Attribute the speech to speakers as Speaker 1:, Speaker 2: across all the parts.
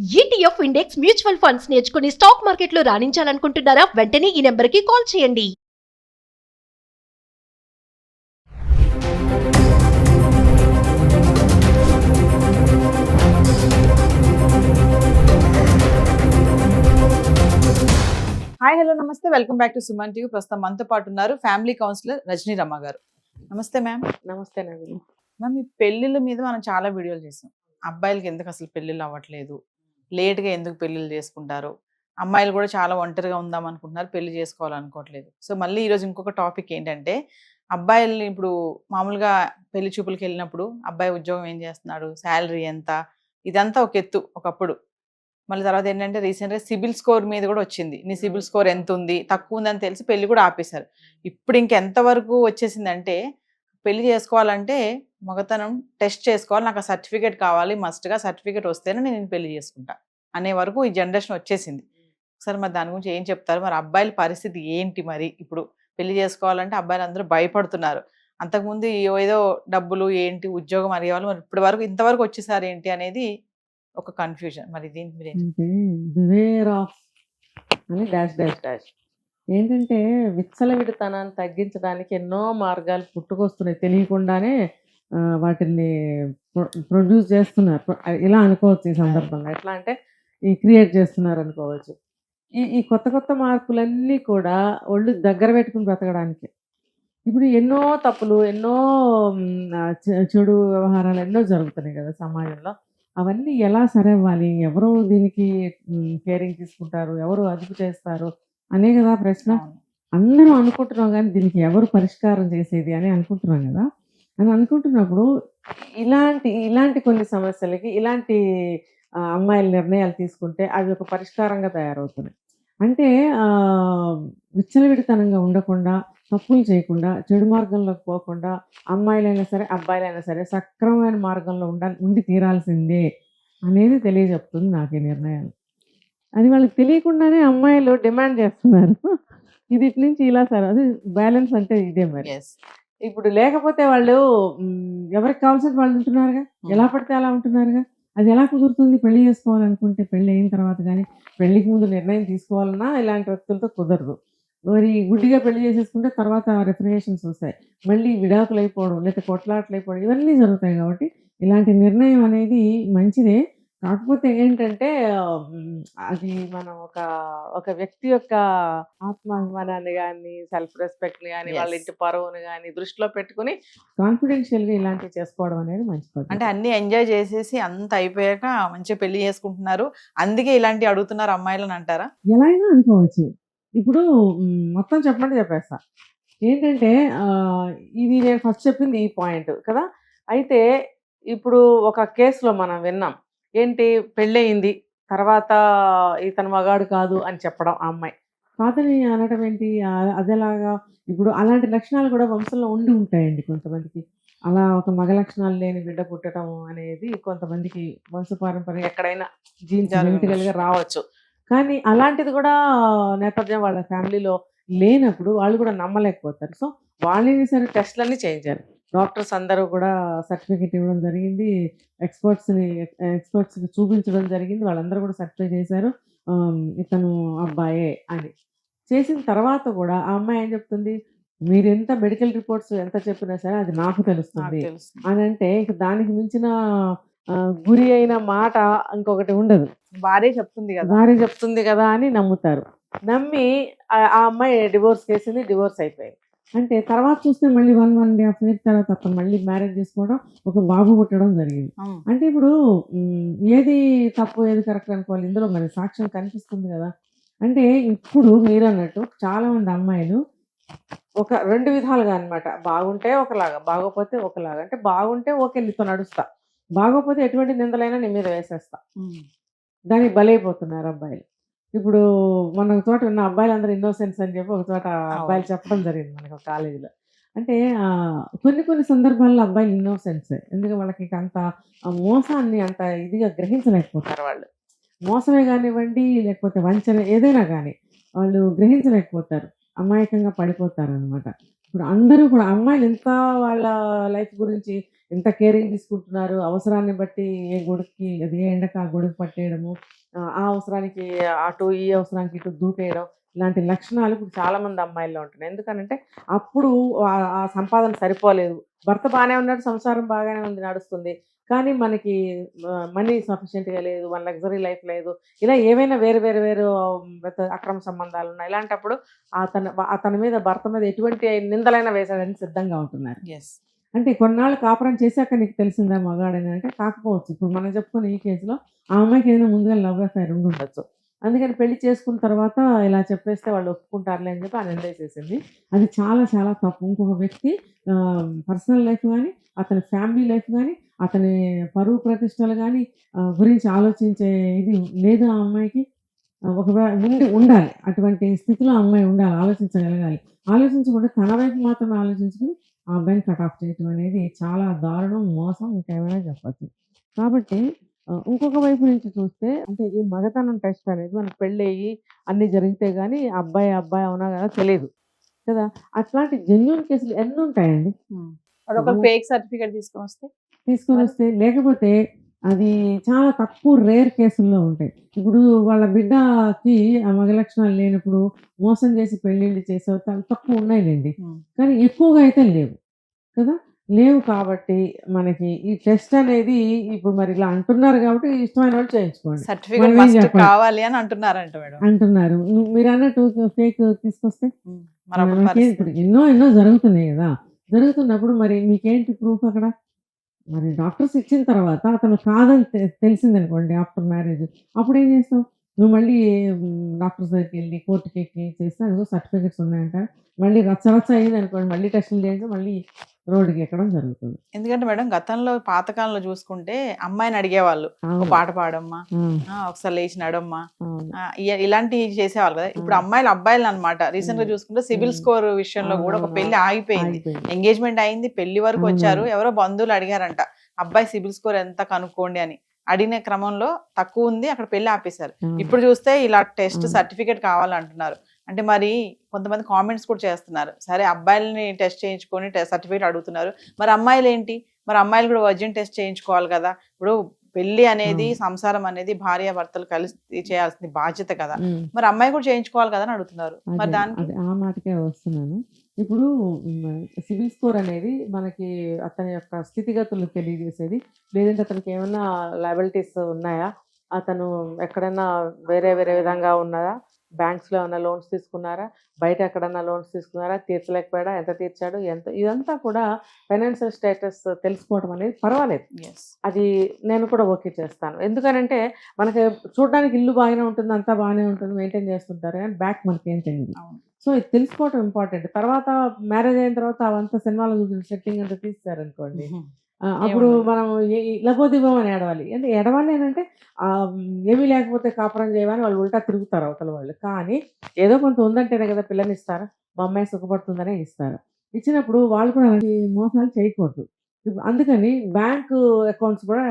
Speaker 1: ETF index mutual funds నేర్చుకుని stock మార్కెట్లో రాణించాలనుకుంటున్నారా? వెంటనే ఈ నెంబర్కి కాల్ చేయండి.
Speaker 2: హాయ్ హలో నమస్తే welcome back to Suman TV. ప్రస్తుతం మనతో పాటు ఉన్నారు ఫ్యామిలీ కౌన్సిలర్ రజనీ రమ్మ గారు. నమస్తే మ్యామ్.
Speaker 3: నమస్తే నవీన్.
Speaker 2: మ్యామ్, ఈ పెళ్ళిళ్ళ మీద మనం చాలా వీడియోలు చేసాం. అబ్బాయిలకి ఎందుకు అసలు పెళ్ళిళ్ళు అవ్వట్లేదు, లేట్గా ఎందుకు పెళ్ళిళ్ళు చేసుకుంటారు, అమ్మాయిలు కూడా చాలా ఒంటరిగా ఉందాం అనుకుంటున్నారు, పెళ్లి చేసుకోవాలనుకోవట్లేదు. సో మళ్ళీ ఈరోజు ఇంకొక టాపిక్ ఏంటంటే, అబ్బాయిల్ని ఇప్పుడు మామూలుగా పెళ్లి చూపులకి వెళ్ళినప్పుడు అబ్బాయి ఉద్యోగం ఏం చేస్తున్నాడు, శాలరీ ఎంత, ఇదంతా ఒక ఎత్తు ఒకప్పుడు. మళ్ళీ తర్వాత ఏంటంటే రీసెంట్గా సిబిల్ స్కోర్ మీద కూడా వచ్చింది. నీ సిబిల్ స్కోర్ ఎంత ఉంది, తక్కువ ఉందని తెలిసి పెళ్లి కూడా ఆపేశారు. ఇప్పుడు ఇంకెంతవరకు వచ్చేసిందంటే, పెళ్లి చేసుకోవాలంటే మగతనం టెస్ట్ చేసుకోవాలి, నాకు ఆ సర్టిఫికేట్ కావాలి, మస్ట్గా సర్టిఫికేట్ వస్తేనే నేను పెళ్లి చేసుకుంటా అనే వరకు ఈ జనరేషన్ వచ్చేసింది. ఒకసారి మరి దాని గురించి ఏం చెప్తారు? మరి అబ్బాయిల పరిస్థితి ఏంటి? మరి ఇప్పుడు పెళ్లి చేసుకోవాలంటే అబ్బాయిలు అందరూ భయపడుతున్నారు. అంతకుముందు ఏదో డబ్బులు ఏంటి, ఉద్యోగం అడిగేవాళ్ళు, మరి ఇప్పటి వరకు ఇంతవరకు వచ్చేసారు ఏంటి అనేది ఒక కన్ఫ్యూజన్. మరి దీనికి మీరు
Speaker 3: అంటే బివేర్ ఆఫ్ అని డాష్ డాష్ డాష్ ఏంటంటే, విచ్చలవిడితనాన్ని తగ్గించడానికి ఎన్నో మార్గాలు పుట్టుకొస్తున్నాయి. తెలియకుండానే వాటిని ప్రొడ్యూస్ చేస్తున్నారు. ఇలా అనుకోవచ్చు ఈ సందర్భంలో. ఎట్లా అంటే ఈ క్రియేట్ చేస్తున్నారు అనుకోవచ్చు. ఈ కొత్త కొత్త మార్పులన్నీ కూడా ఒళ్ళు దగ్గర పెట్టుకుని బ్రతకడానికి. ఇప్పుడు ఎన్నో తప్పులు, ఎన్నో చెడు వ్యవహారాలు ఎన్నో జరుగుతున్నాయి కదా సమాజంలో. అవన్నీ ఎలా సరవ్వాలి, ఎవరు దీనికి కేరింగ్ తీసుకుంటారు, ఎవరు అదుపు చేస్తారు అనే కదా ప్రశ్న. అందరూ అనుకుంటున్నాం కానీ దీనికి ఎవరు పరిష్కారం చేసేది అని అనుకుంటున్నాం కదా. అని అనుకుంటున్నప్పుడు ఇలాంటి కొన్ని సమస్యలకి ఇలాంటి అమ్మాయిల నిర్ణయాలు తీసుకుంటే అవి ఒక పరిష్కారంగా తయారవుతున్నాయి. అంటే విచ్చలవిడితనంగా ఉండకుండా, తప్పులు చేయకుండా, చెడు మార్గంలోకి పోకుండా అమ్మాయిలైనా సరే అబ్బాయిలైనా సరే సక్రమమైన మార్గంలో ఉండి తీరాల్సిందే అనేది తెలియజెప్తుంది నాకు ఈ నిర్ణయాలు. అది వాళ్ళకి తెలియకుండానే అమ్మాయిలు డిమాండ్ చేస్తున్నారు. ఇది ఇటు నుంచి ఇలా సరే, అది బ్యాలెన్స్ అంటే ఇదే. మరి ఇప్పుడు లేకపోతే వాళ్ళు ఎవరికి కావాల్సిన వాళ్ళు ఉంటున్నారుగా, ఎలా పడితే అలా ఉంటున్నారుగా. అది ఎలా కుదురుతుంది? పెళ్లి చేసుకోవాలనుకుంటే పెళ్ళి అయిన తర్వాత కానీ, పెళ్లికి ముందు నిర్ణయం తీసుకోవాలన్నా ఇలాంటి వ్యక్తులతో కుదరదు. మరి గుడ్డిగా పెళ్లి చేసేసుకుంటే తర్వాత రిఫ్రిగేషన్స్ వస్తాయి, మళ్ళీ విడాకులు అయిపోవడం, లేకపోతే కొట్లాట్లు అయిపోవడం, ఇవన్నీ జరుగుతాయి. కాబట్టి ఇలాంటి నిర్ణయం అనేది మంచిదే. కాకపోతే ఏంటంటే అది మనం ఒక వ్యక్తి యొక్క ఆత్మాభిమానాన్ని కానీ, సెల్ఫ్ రెస్పెక్ట్ని కానీ, వాళ్ళ ఇంటి పరువుని కానీ దృష్టిలో పెట్టుకుని కాన్ఫిడెన్షియల్గా ఇలాంటివి చేసుకోవడం అనేది మంచి పద్ధతి.
Speaker 2: అంటే అన్ని ఎంజాయ్ చేసేసి అంత అయిపోయాక మంచిగా పెళ్లి చేసుకుంటున్నారు, అందుకే ఇలాంటివి అడుగుతున్నారు అమ్మాయిలను అంటారా?
Speaker 3: ఎలా అయినా అనుకోవచ్చు. ఇప్పుడు మొత్తం చెప్పమంటే చెప్పేస్తా. ఏంటంటే ఇది నేను ఫస్ట్ చెప్పింది ఈ పాయింట్ కదా. అయితే ఇప్పుడు ఒక కేసులో మనం విన్నాం. ఏంటి, పెళ్ళయింది, తర్వాత ఇతను మగాడు కాదు అని చెప్పడం ఆ అమ్మాయి. కాదని అనడం ఏంటి? అదేలాగా ఇప్పుడు అలాంటి లక్షణాలు కూడా వంశంలో ఉండి ఉంటాయండి కొంతమందికి. అలా ఒక మగ లక్షణాలు లేని బిడ్డ పుట్టడం అనేది కొంతమందికి వంశపారంపర్యం ఎక్కడైనా జీన్స్గా రావచ్చు. కానీ అలాంటిది కూడా నేపథ్యం వాళ్ళ ఫ్యామిలీలో లేనప్పుడు వాళ్ళు కూడా నమ్మలేకపోతారు. సో వాళ్ళని సరే టెస్ట్లన్నీ చేయించారు. డాక్టర్స్ అందరూ కూడా సర్టిఫికేట్ ఇవ్వడం జరిగింది, ఎక్స్పర్ట్స్కి చూపించడం జరిగింది. వాళ్ళందరూ కూడా సర్టిఫై చేశారు ఇతను అబ్బాయే అని. చేసిన తర్వాత కూడా ఆ అమ్మాయి ఏం చెప్తుంది, మీరు ఎంత మెడికల్ రిపోర్ట్స్ ఎంత చెప్పినా సరే అది నాకు తెలుస్తుంది అని అంటే, ఇక దానికి మించిన గురి అయిన మాట ఇంకొకటి ఉండదు.
Speaker 2: భార్య చెప్తుంది కదా
Speaker 3: అని నమ్ముతారు. నమ్మి ఆ అమ్మాయి డివోర్స్ కేసుని డివోర్స్ అయిపోయింది. అంటే తర్వాత చూస్తే మళ్ళీ 1.5 years తర్వాత అతను మళ్ళీ మ్యారేజ్ చేసుకోవడం, ఒక బాబు పుట్టడం జరిగింది. అంటే ఇప్పుడు ఏది తప్పు ఏది కరెక్ట్ అనుకోవాలి, ఇందులో మరి సాక్ష్యం కనిపిస్తుంది కదా. అంటే ఇప్పుడు మీరు అన్నట్టు చాలా మంది అమ్మాయిలు ఒక 2 విధాలుగా అనమాట. బాగుంటే ఒకలాగా, బాగోపోతే ఒకలాగా. అంటే బాగుంటే ఓకే నీతో నడుస్తా, బాగోపోతే ఎటువంటి నిందలైనా నీ మీద వేసేస్తా, దానికి బలైపోతున్నారు అబ్బాయిలు. ఇప్పుడు మన ఒక చోట ఉన్న అబ్బాయిలు అందరూ ఇన్నోసెన్స్ అని చెప్పి ఒక చోట అబ్బాయిలు చెప్పడం జరిగింది మనకి ఒక కాలేజీలో. అంటే కొన్ని సందర్భాల్లో అబ్బాయిలు ఇన్నోసెన్స్, ఎందుకంటే వాళ్ళకి అంత మోసాన్ని అంత ఇదిగా గ్రహించలేకపోతారు. వాళ్ళు మోసమే కానివ్వండి, లేకపోతే వంచన ఏదైనా కానీ వాళ్ళు గ్రహించలేకపోతారు, అమాయకంగా పడిపోతారు అనమాట. ఇప్పుడు అందరూ కూడా అమ్మాయిలు ఎంత వాళ్ళ లైఫ్ గురించి ఎంత కేరింగ్ తీసుకుంటున్నారు, అవసరాన్ని బట్టి ఏ గొడుగుకి అది ఏ ఎండకు ఆ గొడుగు పట్టేయడము, ఆ అవసరానికి అటు ఈ అవసరానికి ఇటు దూకేయడం, ఇలాంటి లక్షణాలు ఇప్పుడు చాలా మంది అమ్మాయిల్లో ఉంటున్నాయి. ఎందుకనంటే అప్పుడు ఆ సంపాదన సరిపోలేదు, భర్త బాగానే ఉన్నాడు, సంసారం బాగానే ఉంది, నడుస్తుంది, కానీ మనకి మనీ సఫిషియెంట్గా లేదు, మన లగ్జరీ లైఫ్ లేదు, ఇలా ఏవైనా వేరు అక్రమ సంబంధాలు ఉన్నాయి. ఇలాంటప్పుడు అతని మీద భర్త మీద ఎటువంటి నిందలైనా వేసేదానికి సిద్ధంగా ఉంటున్నారు.
Speaker 2: ఎస్.
Speaker 3: అంటే కొన్నాళ్ళు కాపురం చేశాక నీకు తెలిసిందా మగాడని అంటే కాకపోవచ్చు. ఇప్పుడు మనం చెప్పుకున్న ఈ కేసులో ఆ అమ్మాయికి ఏదైనా ముందుగా లవ్ అఫైర్ ఉండి ఉండొచ్చు. అందుకని పెళ్లి చేసుకున్న తర్వాత ఇలా చెప్పేస్తే వాళ్ళు ఒప్పుకుంటారులే అని చెప్పి ఆ నిందేసేసింది. అది చాలా చాలా తప్పు. ఇంకొక వ్యక్తి పర్సనల్ లైఫ్ కానీ, అతని ఫ్యామిలీ లైఫ్ కానీ, అతని పరువు ప్రతిష్టలు కానీ గురించి ఆలోచించే ఇది లేదు ఆ అమ్మాయికి. ఒకవేళ ఉండాలి, అటువంటి స్థితిలో ఆ అమ్మాయి ఉండాలి, ఆలోచించగలగాలి. ఆలోచించకుండా తన వైపు మాత్రమే ఆలోచించుకుని ఆ అబ్బాయిని కట్ ఆఫ్ చేయటం అనేది చాలా దారుణం, మోసం, ఇంకేమైనా చెప్పచ్చు. కాబట్టి ఇంకొక వైపు నుంచి చూస్తే అంటే ఈ మగతనం టెస్ట్ అనేది మనకు పెళ్ళయ్యి అన్నీ జరిగితే కానీ అబ్బాయి అవునా కదా తెలియదు కదా. అట్లాంటి జెన్యున్ కేసులు ఎన్ని ఉంటాయండి.
Speaker 2: ఒక ఫేక్ సర్టిఫికేట్ తీసుకొని వస్తే లేకపోతే అది చాలా తక్కువ రేర్ కేసుల్లో ఉంటాయి. ఇప్పుడు వాళ్ళ బిడ్డకి ఆ మగ లక్షణాలు లేనప్పుడు మోసం చేసి పెళ్ళిళ్ళు చేసే తక్కువ ఉన్నాయిలేండి, కానీ ఎక్కువగా అయితే లేవు కదా. లేవు కాబట్టి మనకి ఈ టెస్ట్ అనేది ఇప్పుడు మరి ఇలా అంటున్నారు కాబట్టి ఇష్టమైన వాళ్ళు చేయించుకోండి. సర్టిఫికేట్ మస్ట్ కావాలి అని అంటున్నారంట మేడం.
Speaker 3: అంటున్నారు. మీరు అన్నట్టు ఫేక్ తీసుకొస్తే ఇప్పుడు ఎన్నో జరుగుతున్నాయి కదా. జరుగుతున్నప్పుడు మరి మీకేంటి ప్రూఫ్ అక్కడ? మరి డాక్టర్స్ ఇచ్చిన తర్వాత అతను కాదని తెలిసిందనుకోండి ఆఫ్టర్ మ్యారేజ్, అప్పుడు ఏం చేస్తావు? నువ్వు మళ్ళీ డాక్టర్స్ దగ్గరికి వెళ్ళి కోర్టుకి ఎక్కి చేస్తే అదిగో సర్టిఫికేట్స్ ఉన్నాయంట, మళ్ళీ రచ్చ అయ్యింది అనుకోండి, మళ్ళీ టెస్టులు చేసి మళ్ళీ రోడ్డుకి ఎక్కడం జరుగుతుంది.
Speaker 2: ఎందుకంటే మేడం గతంలో పాతకాలంలో చూసుకుంటే అమ్మాయిని అడిగేవాళ్ళు, ఒక పాట పాడమ్మా, ఒకసారి లేచి నడమ్మా, ఇలాంటివి చేసేవాళ్ళు కదా. ఇప్పుడు అమ్మాయిలు అబ్బాయిలు అనమాట. రీసెంట్ గా చూసుకుంటే సివిల్ స్కోర్ విషయంలో కూడా ఒక పెళ్లి ఆగిపోయింది. ఎంగేజ్మెంట్ అయింది, పెళ్లి వరకు వచ్చారు, ఎవరో బంధువులు అడిగారంట అబ్బాయి సివిల్ స్కోర్ ఎంత కనుక్కోండి అని. అడిగిన క్రమంలో తక్కువ ఉంది, అక్కడ పెళ్లి ఆపేశారు. ఇప్పుడు చూస్తే ఇలా టెస్ట్ సర్టిఫికేట్ కావాలంటున్నారు. అంటే మరి కొంతమంది కామెంట్స్ కూడా చేస్తున్నారు, సరే అబ్బాయిలని టెస్ట్ చేయించుకొని సర్టిఫికేట్ అడుగుతున్నారు, మరి అమ్మాయిలు ఏంటి? మరి అమ్మాయిలు కూడా వర్జిన్ టెస్ట్ చేయించుకోవాలి కదా. ఇప్పుడు పెళ్లి అనేది, సంసారం అనేది భార్య భర్తలు కలిసి చేయాల్సిన బాధ్యత కదా, మరి అమ్మాయి కూడా చేయించుకోవాలి కదా అని అడుగుతున్నారు. మరి దానికి
Speaker 3: ఆ మాటకే వస్తున్నాను. ఇప్పుడు సివిల్ స్కోర్ అనేది మనకి అతని యొక్క స్థితిగతులు తెలియజేసేది. లేదంటే అతనికి ఏమైనా లయబిలిటీస్ ఉన్నాయా, అతను ఎక్కడైనా వేరే విధంగా ఉన్నదా, బ్యాంక్స్లో ఏమైనా లోన్స్ తీసుకున్నారా, బయట ఎక్కడన్నా లోన్స్ తీసుకున్నారా, తీర్చలేకపోయాడా, ఎంత తీర్చాడు, ఇదంతా కూడా ఫైనాన్షియల్ స్టేటస్ తెలుసుకోవడం అనేది పర్వాలేదు. అది నేను కూడా ఓకే చేస్తాను. ఎందుకనంటే మనకి చూడడానికి ఇల్లు బాగానే ఉంటుంది, అంతా బాగానే ఉంటుంది, మెయింటైన్ చేస్తుంటారు, కానీ బ్యాక్ మనకి ఏం తెలియదు. సో ఇది తెలుసుకోవడం ఇంపార్టెంట్. తర్వాత మ్యారేజ్ అయిన తర్వాత అవంతా సినిమాలో చూసిన సెట్టింగ్ అంతా తీస్తారనుకోండి, అప్పుడు మనం లబోదివ్వమని ఏడవాలి. అంటే ఏడవాలి అని అంటే ఏమీ లేకపోతే కాపురం చేయమని వాళ్ళు ఉల్టా తిరుగుతారు అవతల వాళ్ళు. కానీ ఏదో కొంత ఉందంటేనే కదా పిల్లని ఇస్తారు, మా అమ్మాయి సుఖపడుతుందనే ఇస్తారు. ఇచ్చినప్పుడు వాళ్ళు కూడా అలాంటి మోసాలు చేయకూడదు. ఇప్పుడు అందుకని బ్యాంకు అకౌంట్స్ కూడా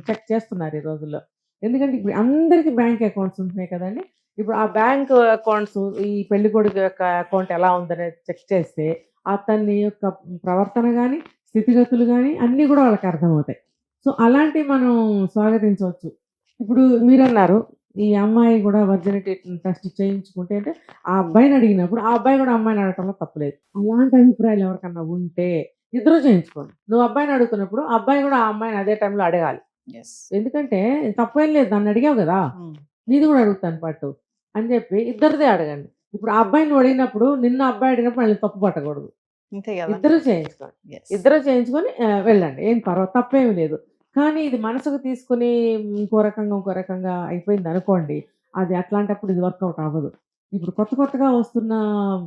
Speaker 3: చెక్ చేస్తున్నారు ఈ రోజుల్లో. ఎందుకంటే ఇప్పుడు అందరికీ బ్యాంక్ అకౌంట్స్ ఉంటున్నాయి కదండి. ఇప్పుడు ఆ బ్యాంక్ అకౌంట్స్ ఈ పెళ్లి కొడుకు యొక్క అకౌంట్ ఎలా ఉందనేది చెక్ చేస్తే అతని యొక్క ప్రవర్తన కానీ, స్థితిగతులు కానీ అన్నీ కూడా వాళ్ళకి అర్థమవుతాయి. సో అలాంటివి మనం స్వాగతించవచ్చు. ఇప్పుడు మీరన్నారు ఈ అమ్మాయి కూడా వర్జినిటీ టెస్ట్ చేయించుకుంటే అంటే ఆ అబ్బాయిని అడిగినప్పుడు ఆ అబ్బాయి కూడా అమ్మాయిని అడగటంలో తప్పలేదు. అలాంటి అభిప్రాయాలు ఎవరికన్నా ఉంటే ఇద్దరు చేయించుకోండి. నువ్వు అబ్బాయిని అడుగుతున్నప్పుడు అబ్బాయి కూడా ఆ అమ్మాయిని అదే టైంలో అడగాలి. ఎందుకంటే తప్పేం లేదు, నన్ను అడిగావు కదా, నీది కూడా అడుగుతాను పట్టు అని చెప్పి ఇద్దరిదే అడగండి. ఇప్పుడు ఆ అబ్బాయిని అడిగినప్పుడు నిన్న అబ్బాయి అడిగినప్పుడు మళ్ళీ తప్పు పట్టకూడదు. ఇద్దరు చేయించుకొని వెళ్ళండి, ఏం తప్పేమి లేదు. కానీ ఇది మనసుకు తీసుకుని ఇంకో రకంగా అయిపోయింది అనుకోండి, అది అట్లాంటప్పుడు ఇది వర్కౌట్ అవ్వదు. ఇప్పుడు కొత్తగా వస్తున్న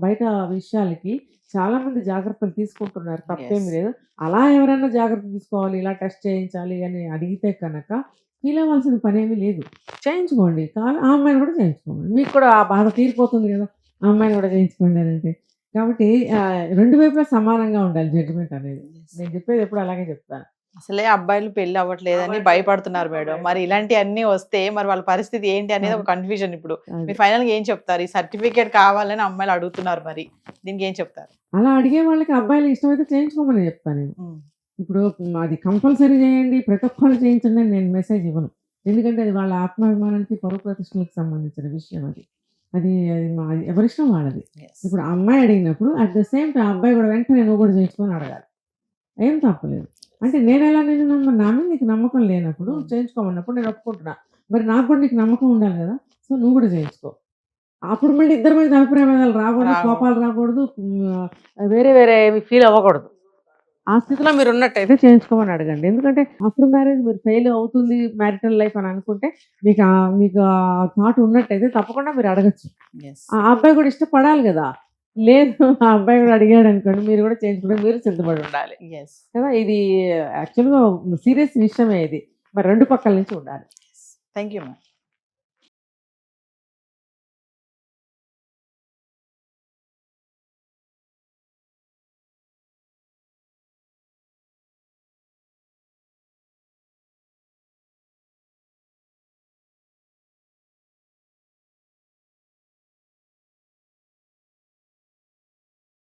Speaker 3: బయట విషయాలకి చాలా మంది జాగ్రత్తలు తీసుకుంటున్నారు, తప్పేమి లేదు. అలా ఎవరైనా జాగ్రత్త తీసుకోవాలి, ఇలా టెస్ట్ చేయించాలి అని అడిగితే కనుక ఫీల్ అవ్వాల్సిన పని ఏమీ లేదు. చేయించుకోండి, కానీ ఆ అమ్మాయిని కూడా చేయించుకోండి, మీకు కూడా ఆ బాధ తీరిపోతుంది కదా, ఆ అమ్మాయిని కూడా చేయించుకోండి అని అంటే. కాబట్టి రెండు వైపులా సమానంగా ఉండాలి జడ్జిమెంట్ అనేది. నేను చెప్పేది ఎప్పుడు అలాగే చెప్తాను.
Speaker 2: అసలే అబ్బాయిలు పెళ్లి అవ్వట్లేదని భయపడుతున్నారు మేడం. మరి ఇలాంటివన్నీ వస్తే మరి వాళ్ళ పరిస్థితి ఏంటి అనేది ఒక కన్ఫ్యూజన్. ఇప్పుడు
Speaker 3: అది.
Speaker 2: మీరు ఫైనల్ గా ఏం చెప్తారు? ఈ సర్టిఫికేట్ కావాలని అమ్మాయిలు అడుగుతున్నారు, మరి దీనికి ఏం చెప్తారు?
Speaker 3: అలా అడిగే వాళ్ళకి అబ్బాయిలు ఇష్టమైతే చేయించుకోమని చెప్తాను నేను.
Speaker 2: ఉమ్,
Speaker 3: ఇప్పుడు అది కంపల్సరీ చేయండి, ప్రతి ఒక్కరు చేయించండి అని నేను మెసేజ్ ఇవ్వను. ఎందుకంటే అది వాళ్ళ ఆత్మాభిమానానికి పరువు ప్రతిష్టలకు సంబంధించిన విషయం. అది ఎవరిష్టం వాళ్ళది.
Speaker 2: yes.
Speaker 3: ఇప్పుడు ఆ అమ్మాయి అడిగినప్పుడు అట్ ద సేమ్ టైం అబ్బాయి కూడా వెంటనే నువ్వు కూడా చేయించుకొని అడగాలి. ఏం తప్పలేదు. అంటే నేను ఎలా నేను నా మీద నీకు నమ్మకం లేనప్పుడు చేయించుకోమన్నప్పుడు నేను ఒప్పుకుంటున్నా. మరి నాకు కూడా నీకు నమ్మకం ఉండాలి కదా, సో నువ్వు కూడా చేయించుకో. అప్పుడు మళ్ళీ ఇద్దరి మధ్య అభిప్రాయాలు రాకూడదు,
Speaker 2: రావు.
Speaker 3: కోపాలు రాకూడదు, వేరే వేరే ఫీల్ అవ్వకూడదు. ఆ స్థితిలో మీరు ఉన్నట్టయితే చేయించుకోమని అడగండి. ఎందుకంటే ఆఫ్టర్ మ్యారేజ్ మీరు ఫెయిల్ అవుతుంది మ్యారిటల్ లైఫ్ అని అనుకుంటే మీకు ఆ థాట్ ఉన్నట్టయితే తప్పకుండా మీరు అడగచ్చు.
Speaker 2: yes.
Speaker 3: ఆ అబ్బాయి కూడా ఇష్టపడాలి కదా. లేదు ఆ అబ్బాయి కూడా అడిగాడు అనుకోండి, మీరు కూడా చేయించుకుంటే మీరు సిద్ధపడి ఉండాలి
Speaker 2: yes.
Speaker 3: కదా. ఇది యాక్చువల్గా సీరియస్ విషయమే ఇది. మరి రెండు పక్కల నుంచి ఉండాలి.
Speaker 2: Thank you ma'am.